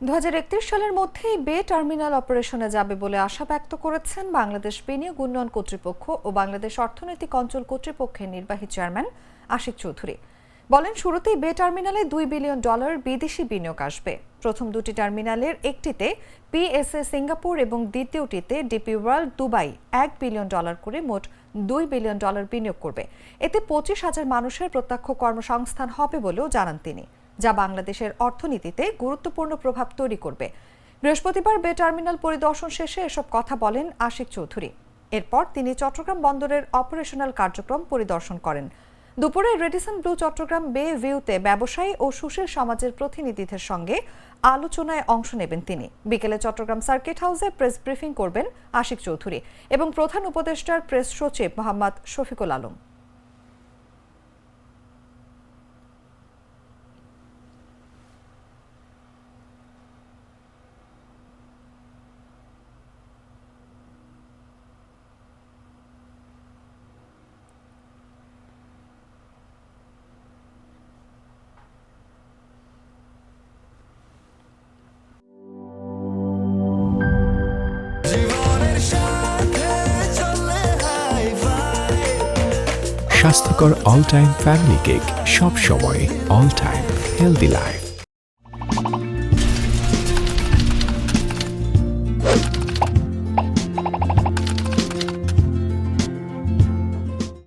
2031 সালের মধ্যেই বে টার্মিনাল অপারেশনে যাবে বলে আশা ব্যক্ত করেছেন বাংলাদেশ বিনিয়োগ উন্নয়ন কর্তৃপক্ষ ও বাংলাদেশ অর্থনৈতিক অঞ্চল কর্তৃপক্ষের নির্বাহী চেয়ারম্যান আশিক চৌধুরী। বলেন, শুরুতেই বে টার্মিনালে $2 বিলিয়ন বিদেশি বিনিয়োগ আসবে। প্রথম দুটি টার্মিনালের একটিতে পিএসএ সিঙ্গাপুর এবং দ্বিতীয়টিতে ডিপি ওয়ার্ল্ড দুবাই $1 বিলিয়ন করে মোট $2 বিলিয়ন বিনিয়োগ করবে। এতে 25,000 মানুষের প্রত্যক্ষ কর্মসংস্থান হবে বলেও জানান তিনি, যা বাংলাদেশের অর্থনীতিতে গুরুত্বপূর্ণ প্রভাব তৈরি করবে। বৃহস্পতিবার বে টার্মিনাল পরিদর্শন শেষে এসব কথা বলেন আশিক চৌধুরী। এরপর তিনি চট্টগ্রাম বন্দরের অপারেশনাল কার্যক্রম পরিদর্শন করেন। দুপুরে রেডিসন ব্লু চট্টগ্রাম বে ভিউতে ব্যবসায়ী ও সুশীল সমাজের প্রতিনিধিদের সঙ্গে আলোচনায় অংশ নেবেন তিনি। বিকেলে চট্টগ্রাম সার্কিট হাউসে প্রেস ব্রিফিং করবেন আশিক চৌধুরী এবং প্রধান উপদেষ্টার প্রেস সচিব মোহাম্মদ শফিকুল আলম। স্বাস্থ্যকর অল টাইম ফ্যামিলি কেক, সব সময় অল টাইম হেলদি লাইফ।